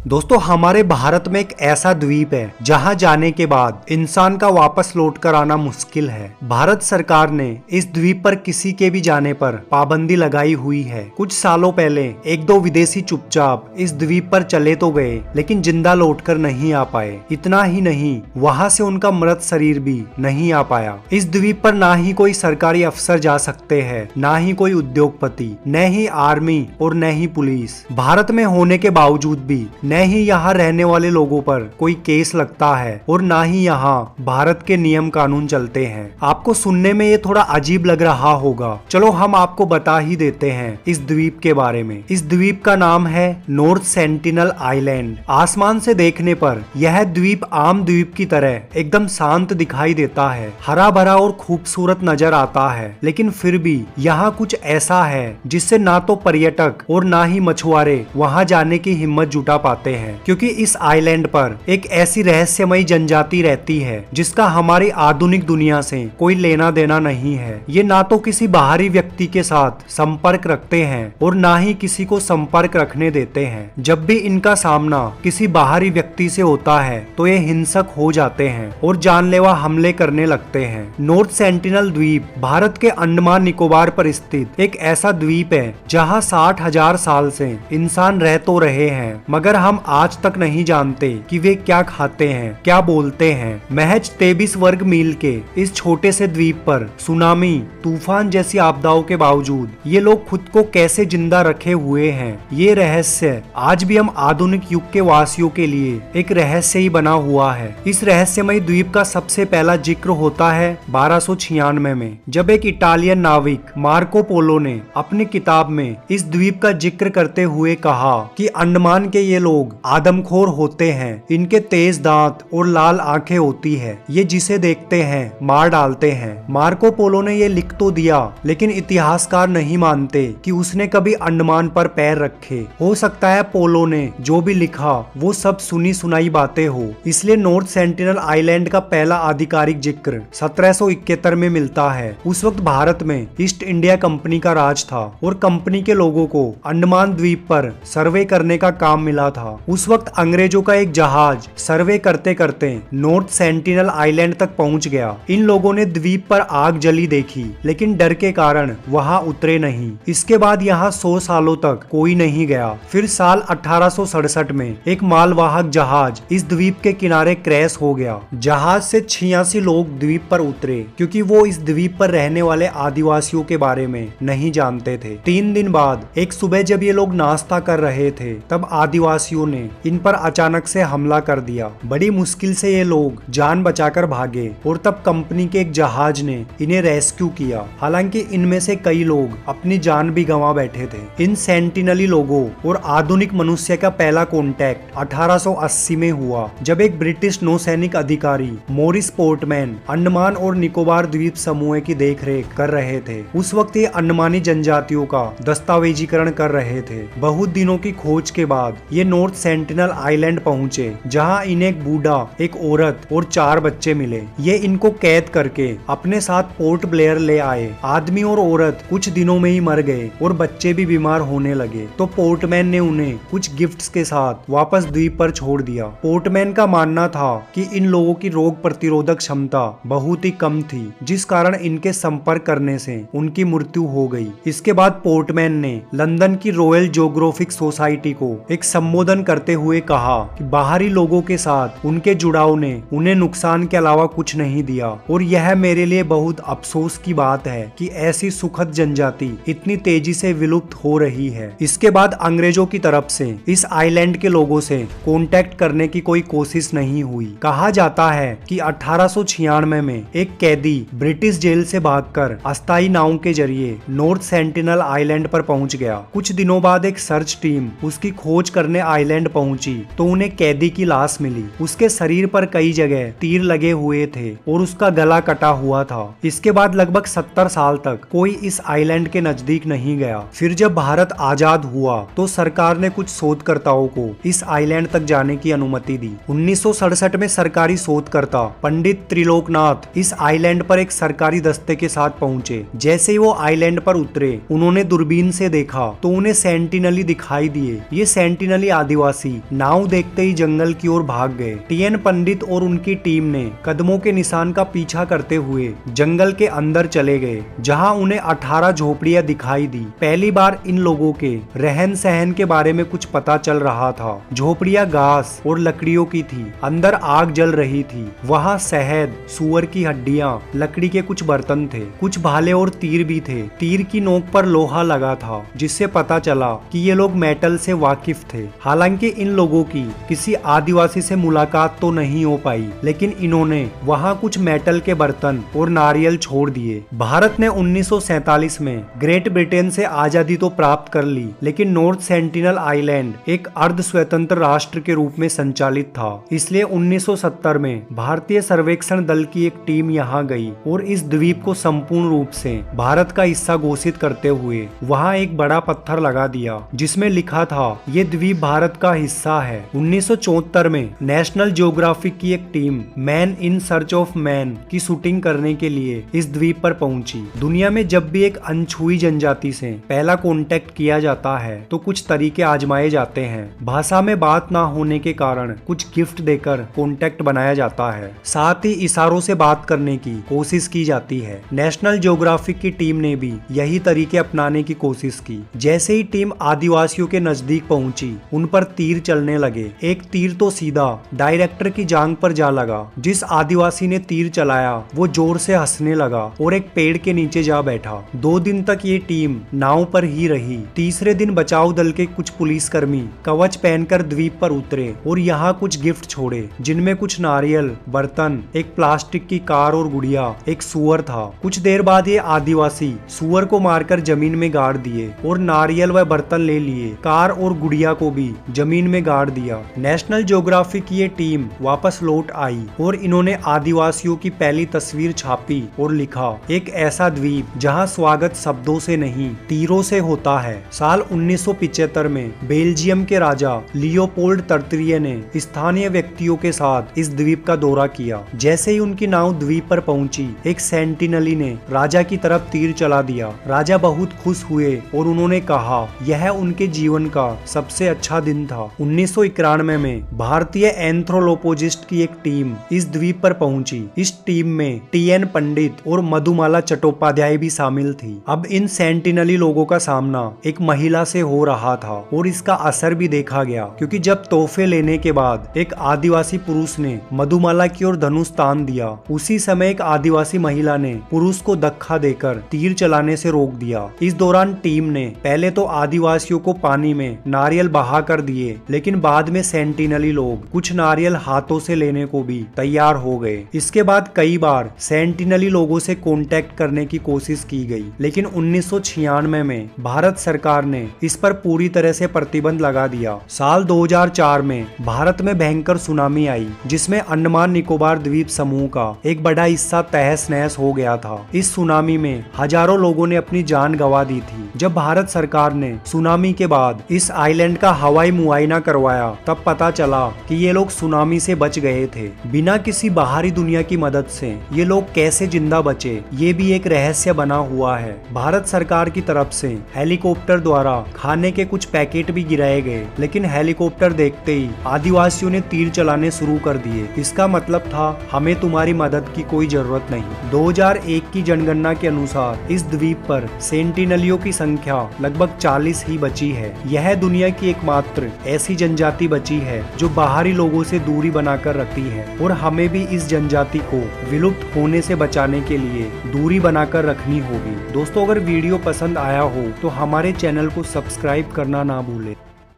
दोस्तों हमारे भारत में एक ऐसा द्वीप है जहां जाने के बाद इंसान का वापस लौट कर आना मुश्किल है। भारत सरकार ने इस द्वीप पर किसी के भी जाने पर पाबंदी लगाई हुई है। कुछ सालों पहले एक दो विदेशी चुपचाप इस द्वीप पर चले तो गए, लेकिन जिंदा लौटकर नहीं आ पाए। इतना ही नहीं, वहां से उनका मृत शरीर भी नहीं आ पाया। इस द्वीप पर ना ही कोई सरकारी अफसर जा सकते हैं, ना ही कोई उद्योगपति, न ही आर्मी और न ही पुलिस। भारत में होने के बावजूद भी न ही यहाँ रहने वाले लोगों पर कोई केस लगता है और ना ही यहाँ भारत के नियम कानून चलते हैं। आपको सुनने में ये थोड़ा अजीब लग रहा होगा, चलो हम आपको बता ही देते हैं इस द्वीप के बारे में। इस द्वीप का नाम है नॉर्थ सेंटिनल आइलैंड। आसमान से देखने पर यह द्वीप आम द्वीप की तरह एकदम शांत दिखाई देता है, हरा भरा और खूबसूरत नजर आता है। लेकिन फिर भी यहाँ कुछ ऐसा है जिससे ना तो पर्यटक और ना ही मछुआरे वहाँ जाने की हिम्मत जुटा पाते हैं, क्योंकि इस आइलैंड पर एक ऐसी रहस्यमयी जनजाति रहती है जिसका हमारी आधुनिक दुनिया से कोई लेना देना नहीं है। ये ना तो किसी बाहरी व्यक्ति के साथ संपर्क रखते हैं और ना ही किसी को संपर्क रखने देते हैं। जब भी इनका सामना किसी बाहरी व्यक्ति से होता है तो ये हिंसक हो जाते हैं और जानलेवा हमले करने लगते हैं। नॉर्थ सेंटिनल द्वीप भारत के अंडमान निकोबार पर स्थित एक ऐसा द्वीप है जहाँ 60,000 साल से इंसान रह तो रहे हैं, मगर हम आज तक नहीं जानते कि वे क्या खाते हैं, क्या बोलते हैं। महज 23 वर्ग मील के इस छोटे से द्वीप पर सुनामी, तूफान जैसी आपदाओं के बावजूद ये लोग खुद को कैसे जिंदा रखे हुए हैं, ये रहस्य आज भी हम आधुनिक युग के वासियों के लिए एक रहस्य ही बना हुआ है। इस रहस्यमय द्वीप का सबसे पहला जिक्र होता है 1296 में, जब एक इटालियन नाविक मार्को पोलो ने अपनी किताब में इस द्वीप का जिक्र करते हुए कहा कि अंडमान के ये लोग आदमखोर होते हैं, इनके तेज दांत और लाल आंखें होती है, ये जिसे देखते हैं मार डालते हैं। मार्को पोलो ने ये लिख तो दिया, लेकिन इतिहासकार नहीं मानते कि उसने कभी अंडमान पर पैर रखे। हो सकता है पोलो ने जो भी लिखा वो सब सुनी सुनाई बातें हो, इसलिए नॉर्थ सेंटिनल आइलैंड का पहला आधिकारिक जिक्र 1771 में मिलता है। उस वक्त भारत में ईस्ट इंडिया कंपनी का राज था और कंपनी के लोगों को अंडमान द्वीप पर सर्वे करने का काम मिला था। उस वक्त अंग्रेजों का एक जहाज सर्वे करते करते नॉर्थ सेंटिनल आइलैंड तक पहुंच गया। इन लोगों ने द्वीप पर आग जली देखी, लेकिन डर के कारण वहां उतरे नहीं। इसके बाद यहाँ 100 सालों तक कोई नहीं गया। फिर साल 1867 में एक मालवाहक जहाज इस द्वीप के किनारे क्रैश हो गया। जहाज से 86 लोग द्वीप पर उतरे, क्योंकि वो इस द्वीप पर रहने वाले आदिवासियों के बारे में नहीं जानते थे। 3 दिन बाद एक सुबह जब ये लोग नाश्ता कर रहे थे, तब आदिवासियों ने इन पर अचानक से हमला कर दिया। बड़ी मुश्किल से ये लोग जान बचाकर भागे और तब कंपनी के एक जहाज ने इन्हें रेस्क्यू किया। हालांकि इनमें से कई लोग अपनी जान भी गंवा बैठे थे। इन सेंटिनली लोगों और आधुनिक मनुष्य का पहला कॉन्टैक्ट 1880 में हुआ, जब एक ब्रिटिश नौसैनिक अधिकारी मॉरिस पोर्टमैन अंडमान और निकोबार द्वीप समूह की देखरेख कर रहे थे। उस वक्त ये अंडमानी जनजातियों का दस्तावेजीकरण कर रहे थे। बहुत दिनों की खोज के बाद ये नॉर्थ सेंटिनल आइलैंड पहुंचे, जहां इन्हें एक बूढ़ा, एक औरत और 4 बच्चे मिले। ये इनको कैद करके अपने साथ पोर्ट ब्लेयर ले आए। आदमी और औरत कुछ दिनों में ही मर गए और बच्चे भी बीमार होने लगे, तो पोर्टमैन ने उन्हें कुछ गिफ्ट्स के साथ वापस द्वीप पर छोड़ दिया। पोर्टमैन का मानना था कि इन लोगों की रोग प्रतिरोधक क्षमता बहुत ही कम थी, जिस कारण इनके संपर्क करने से उनकी मृत्यु हो गई। इसके बाद पोर्टमैन ने लंदन की रॉयल जियोग्राफिक सोसाइटी को एक संबोधन करते हुए कहा कि बाहरी लोगों के साथ उनके जुड़ाव ने उन्हें नुकसान के अलावा कुछ नहीं दिया, और यह मेरे लिए बहुत अफसोस की बात है कि ऐसी सुखद जनजाति इतनी तेजी से विलुप्त हो रही है। इसके बाद अंग्रेजों की तरफ से इस आइलैंड के लोगों से कांटेक्ट करने की कोई कोशिश नहीं हुई। कहा जाता है कि 1896 में एक कैदी ब्रिटिश जेल से भागकर अस्थायी नाव के जरिए नॉर्थ सेंटिनल आइलैंड पर पहुंच गया। कुछ दिनों बाद एक सर्च टीम उसकी खोज करने आइलैंड पहुंची तो उन्हें कैदी की लाश मिली। उसके शरीर पर कई जगह तीर लगे हुए थे और उसका गला कटा हुआ था। इसके बाद लगभग 70 साल तक कोई इस आइलैंड के नजदीक नहीं गया। फिर जब भारत आजाद हुआ तो सरकार ने कुछ शोधकर्ताओं को इस आइलैंड तक जाने की अनुमति दी। 1967 में सरकारी शोधकर्ता पंडित त्रिलोकनाथ इस आइलैंड पर एक सरकारी दस्ते के साथ पहुंचे। जैसे ही वो आइलैंड पर उतरे, उन्होंने दूरबीन से देखा तो उन्हें सेंटिनली दिखाई दिए। ये सेंटिनली आदिवासी नाव देखते ही जंगल की ओर भाग गए। टीएन पंडित और उनकी टीम ने कदमों के निशान का पीछा करते हुए जंगल के अंदर चले गए, जहां उन्हें 18 झोपड़ियां दिखाई दी। पहली बार इन लोगों के रहन सहन के बारे में कुछ पता चल रहा था। झोपड़ियां घास और लकड़ियों की थी, अंदर आग जल रही थी। वहां शहद, सुअर की हड्डियां, लकड़ी के कुछ बर्तन थे, कुछ भाले और तीर भी थे। तीर की नोक पर लोहा लगा था, जिससे पता चला कि ये लोग मेटल से वाकिफ थे। हालांकि इन लोगों की किसी आदिवासी से मुलाकात तो नहीं हो पाई, लेकिन इन्होंने वहां कुछ मेटल के बर्तन और नारियल छोड़ दिए। भारत ने 1947 में ग्रेट ब्रिटेन से आजादी तो प्राप्त कर ली, लेकिन नॉर्थ सेंटिनल आइलैंड एक अर्ध स्वतंत्र राष्ट्र के रूप में संचालित था। इसलिए 1970 में भारतीय सर्वेक्षण दल की एक टीम यहाँ गई और इस द्वीप को संपूर्ण रूप से भारत का हिस्सा घोषित करते हुए वहाँ एक बड़ा पत्थर लगा दिया, जिसमें लिखा था ये द्वीप भारत का हिस्सा है। 1974 में नेशनल ज्योग्राफिक की एक team man in search of man की शूटिंग करने के लिए इस द्वीप पर पहुंची। दुनिया में जब भी एक अनछुई जनजाति से पहला कांटेक्ट किया जाता है तो कुछ तरीके आजमाए जाते हैं। भाषा में बात ना होने के कारण कुछ गिफ्ट देकर कांटेक्ट बनाया जाता है, साथ ही इशारों से बात करने की कोशिश की जाती है। नेशनल ज्योग्राफिक की टीम ने भी यही तरीके अपनाने की कोशिश की। जैसे ही टीम आदिवासियों के नजदीक पहुंची, उन पर तीर चलने लगे। एक तीर तो सीधा डायरेक्टर की जांघ पर जा लगा। जिस आदिवासी ने तीर चलाया वो जोर से हंसने लगा और एक पेड़ के नीचे जा बैठा। 2 दिन तक ये टीम नाव पर ही रही। तीसरे दिन बचाव दल के कुछ पुलिसकर्मी कवच पहनकर द्वीप पर उतरे और यहाँ कुछ गिफ्ट छोड़े, जिनमें कुछ नारियल, बर्तन, एक प्लास्टिक की कार और गुड़िया, एक सुअर था। कुछ देर बाद ये आदिवासी सुअर को मारकर जमीन में गाड़ दिए और नारियल व बर्तन ले लिए। कार और गुड़िया को भी जमीन में गाड़ दिया। नेशनल ज्योग्राफिक की ये टीम वापस लौट आई और इन्होंने आदिवासियों की पहली तस्वीर छापी और लिखा, एक ऐसा द्वीप जहां स्वागत शब्दों से नहीं तीरों से होता है। साल 1975 में बेल्जियम के राजा लियोपोल्ड तृतीय ने स्थानीय व्यक्तियों के साथ इस द्वीप का दौरा किया। जैसे ही उनकी नाव द्वीप पर पहुंची, एक सेंटिनली ने राजा की तरफ तीर चला दिया। राजा बहुत खुश हुए और उन्होंने कहा यह उनके जीवन का सबसे अच्छा दिन था। 1991 में भारतीय एंथ्रोपोलॉजिस्ट की एक टीम इस द्वीप पर पहुंची। इस टीम में टीएन पंडित और मधुमाला चट्टोपाध्याय भी शामिल थी। अब इन सेंटिनली लोगों का सामना एक महिला से हो रहा था और इसका असर भी देखा गया, क्योंकि जब तोहफे लेने के बाद एक आदिवासी पुरुष ने मधुमाला की ओर धनुष तान दिया, उसी समय एक आदिवासी महिला ने पुरुष को धक्का देकर तीर चलाने से रोक दिया। इस दौरान टीम ने पहले तो आदिवासियों को पानी में नारियल बहा कर दिए, लेकिन बाद में सेंटिनली लोग कुछ नारियल हाथों से लेने को भी तैयार हो गए। इसके बाद कई बार सेंटिनली लोगों से कांटेक्ट करने की कोशिश की गई, लेकिन 1996 में भारत सरकार ने इस पर पूरी तरह से प्रतिबंध लगा दिया। साल 2004 में भारत में भयंकर सुनामी आई, जिसमें अंडमान निकोबार द्वीप समूह का एक बड़ा हिस्सा तहस नहस हो गया था। इस सुनामी में हजारों लोगों ने अपनी जान गंवा दी थी। जब भारत सरकार ने सुनामी के बाद इस आइलैंड का हवाई मुआयना करवाया, तब पता चला कि ये लोग सुनामी से बच गए थे। बिना किसी बाहरी दुनिया की मदद से ये लोग कैसे जिंदा बचे, ये भी एक रहस्य बना हुआ है। भारत सरकार की तरफ से हेलीकॉप्टर द्वारा खाने के कुछ पैकेट भी गिराए गए, लेकिन हेलीकॉप्टर देखते ही आदिवासियों ने तीर चलाने शुरू कर दिए। इसका मतलब था हमें तुम्हारी मदद की कोई जरूरत नहीं। 2001 की जनगणना के अनुसार इस द्वीप पर सेंटिनलियों की संख्या लगभग 40 ही बची है। यह दुनिया की एकमात्र ऐसी जनजाति बची है जो बाहरी लोगों से दूरी बनाकर रखती है, और हमें भी इस जनजाति को विलुप्त होने से बचाने के लिए दूरी बनाकर रखनी होगी। दोस्तों, अगर वीडियो पसंद आया हो तो हमारे चैनल को सब्सक्राइब करना ना भूलें।